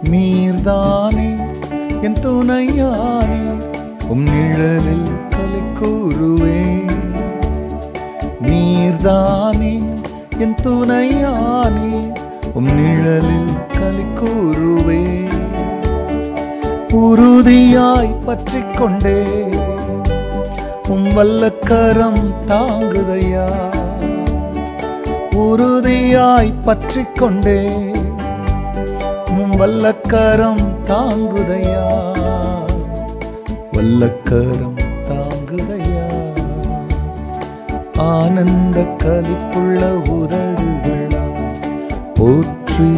நீர்தானே என் துணையானே, நிழலில் களி கூறுவேன். நீர்தானே என் துணையானே, நிழலில் களி கூறுவேன். உறுதியாய் பற்றிக் கொண்டே வல்லக்கரம் தாங்குதையா. உறுதியாய் பற்றிக் கொண்டே வல்லக்கரம் தாங்குதையா. வல்லக்கரம் தாங்குதையா. ஆனந்த களிப்புள்ள உதடுகளா போற்றி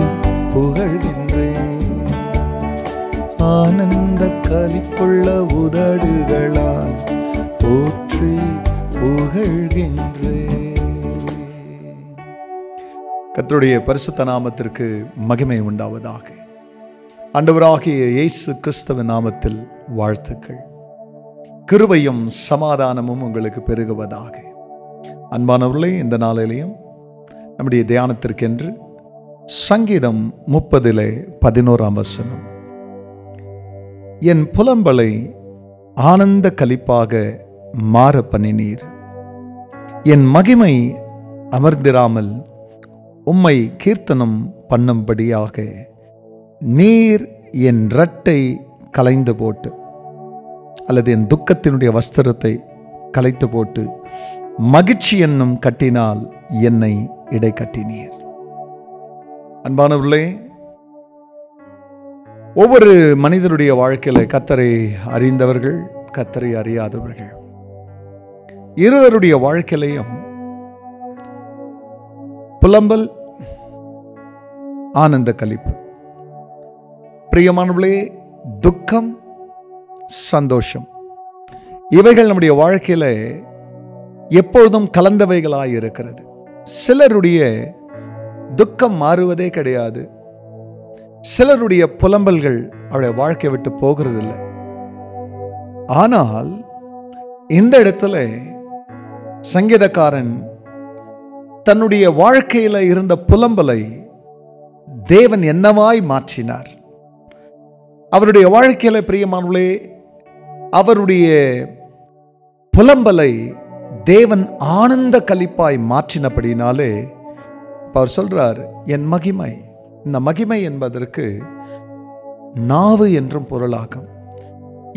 புகழ்கின்றேன். ஆனந்த களிப்புள்ள உதடுகளால் போற்றி புகழ்கின்றேன். கர்த்தருடைய பரிசுத்த நாமத்திற்கு மகிமை உண்டாவதாக. ஆண்டவராகிய இயேசு கிறிஸ்துவின் நாமத்தில் வாழ்த்துக்கள். கிருபையும் சமாதானமும் உங்களுக்கு பெருகுவதாக. அன்பானவர்களே, இந்த நாளிலேயும் நம்முடைய தியானத்திற்கென்று சங்கீதம் 30:11 என் புலம்பலை ஆனந்த களிப்பாக மாற பண்ணினீர். என் மகிமை அமர்ந்திராமல் உம்மை கீர்த்தனம் பண்ணும்படியாக நீர் என் இரட்டை கலைந்து போட்டு, அல்லது என் துக்கத்தினுடைய வஸ்திரத்தை கலைத்து போட்டு மகிழ்ச்சி என்னும் கட்டினால் என்னை இடை கட்டினீர். அன்பானவர்களே, ஒவ்வொரு மனிதருடைய வாழ்க்கையில கர்த்தரை அறிந்தவர்கள், கர்த்தரை அறியாதவர்கள் இருவருடைய வாழ்க்கையிலையும் புலம்பல், ஆனந்த களிப்பு. பிரியமானவர்களே, துக்கம், சந்தோஷம், இவைகள் நம்முடைய வாழ்க்கையில எப்பொழுதும் கலந்தவைகளாய் இருக்கிறது. சிலருடைய துக்கம் மாறுவதே கிடையாது. சிலருடைய புலம்பல்கள் அவருடைய வாழ்க்கையை விட்டு போகிறதில்லை. ஆனால் இந்த இடத்துல சங்கீதக்காரன் தன்னுடைய வாழ்க்கையில இருந்த புலம்பலை தேவன் என்னவாய் மாற்றினார். அவருடைய வாழ்க்கையில பிரியமானவர்களே, அவருடைய புலம்பலை தேவன் ஆனந்த களிப்பாய் மாற்றினபடினாலே அவர் சொல்றார், என் மகிமை. இந்த மகிமை என்பதற்கு நாவு என்றும் பொருளாகும்.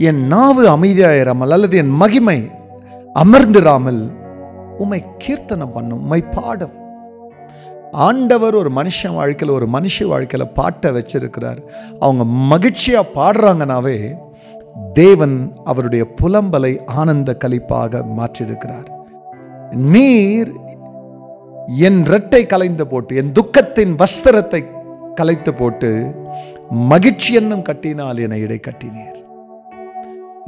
என் நாவு அமைதியாயிராமல், அல்லது என் மகிமை அமர்ந்திராமல் உம்மை கீர்த்தனம் பண்ணும், உம்மை பாடும். ஆண்டவர் ஒரு மனுஷன் வாழ்க்கையில், ஒரு மனுஷ வாழ்க்கையில பாட்டை வச்சிருக்கிறார். அவங்க மகிழ்ச்சியா பாடுறாங்கனாவே தேவன் அவருடைய புலம்பலை ஆனந்த களிப்பாக மாற்றியிருக்கிறார். நீர் என் இரட்டை கலைந்து போட்டு, என் துக்கத்தின் வஸ்திரத்தை கலைத்து போட்டு மகிழ்ச்சி என்னும் கட்டினால் என்னை இடை கட்டினீர்.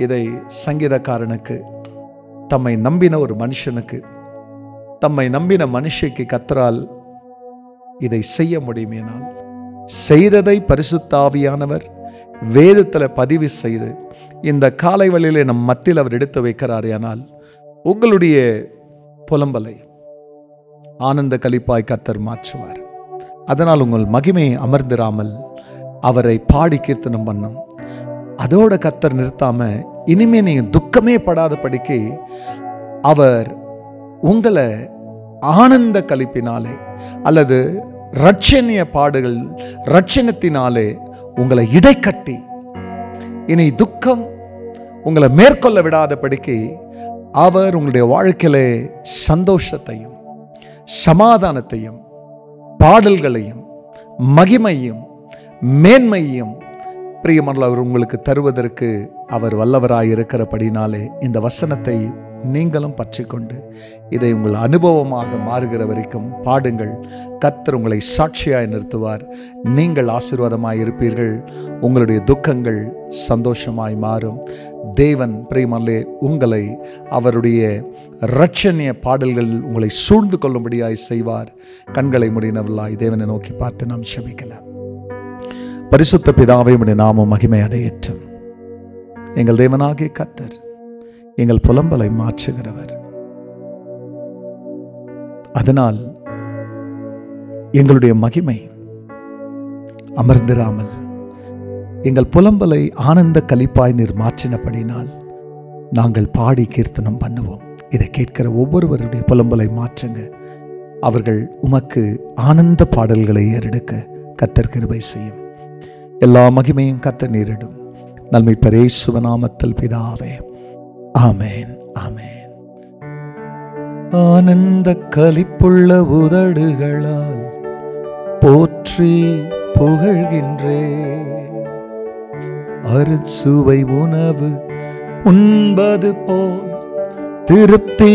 இதை சங்கீதக்காரனுக்கு, தம்மை நம்பின ஒரு மனுஷனுக்கு, தம்மை நம்பின மனுஷிக்கு கர்த்தரால் இதை செய்ய முடியுமேனால், செய்ததை பரிசுத்த ஆவியானவர் வேதத்தில் பதிவு செய்து இந்த காலை வேளையிலே நம் மத்தியில் அவர் எடுத்து வைக்கிறார். ஆனால் உங்களுடைய புலம்பலை ஆனந்த களிப்பாய் கர்த்தர் மாற்றுவார். அதனால் உங்கள் மகிமை அமர்ந்திராமல் அவரை பாடி கீர்த்தனம் பண்ணும். அதோட கர்த்தர் நிறுத்தாம, இனிமே நீங்க துக்கமே படாத படிக்கு அவர் உங்களை ஆனந்த களிப்பினாலே, அல்லது இரட்சணிய பாடுகள், இரட்சணத்தினாலே உங்களை இடைக்கட்டி இனி துக்கம் உங்களை மேற்கொள்ள விடாத படிக்கு அவர் உங்களுடைய வாழ்க்கையிலே சந்தோஷத்தையும் சமாதானத்தையும் பாடல்களையும் மகிமையும் மேன்மையும் பிரியமான அவர் உங்களுக்கு தருவதற்கு அவர் வல்லவராய் இருக்கிறபடினாலே இந்த வசனத்தை நீங்களும் பற்றிக்கொண்டு இதை உங்கள் அனுபவமாக மாறுகிற வரைக்கும் பாடுங்கள். கர்த்தர் உங்களை சாட்சியாய் நிறுத்துவார். நீங்கள் ஆசீர்வாதமாய் இருப்பீர்கள். உங்களுடைய துக்கங்கள் சந்தோஷமாய் மாறும். தேவன் பிரியமானே உங்களை அவருடைய இரட்சணிய பாடல்கள் உங்களை சூழ்ந்து கொள்ளும்படியாய் செய்வார். கண்களை மூடினவர்களாய் தேவனை நோக்கி பார்த்து நாம் ஜெபிக்கலாம். பரிசுத்த பிதாவே, உம்முடைய நாமம் மகிமை அடையட்டும். எங்கள் தேவனாகிய கர்த்தர் எங்கள் புலம்பலை மாற்றுகிறவர். அதனால் எங்களுடைய மகிமை அமர்ந்திராமல் எங்கள் புலம்பலை ஆனந்த களிப்பாய் நீர் மாற்றினபடினால் நாங்கள் பாடி கீர்த்தனம் பண்ணுவோம். இதை கேட்கிற ஒவ்வொருவருடைய புலம்பலை மாற்றுங்க. அவர்கள் உமக்கு ஆனந்த பாடல்களை ஏறெடுக்க கர்த்தர் கிருபை செய்யும். எல்லா மகிமையும் கர்த்தர் நேரிடும். நன்மை பரேசுவ நாமத்தில் பிதாவே, ஆமேன், ஆமேன். ஆனந்த களிப்புள்ள உதடுகளால் போற்றி புகழ்கின்றேன். அறுசுவை உணவு உண்பது போல் திருப்தி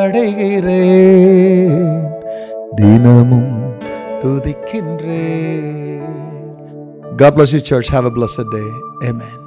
அடைகிறேன். தினமும் துதிக்கின்றேன். God bless you, church. Have a blessed day. Amen.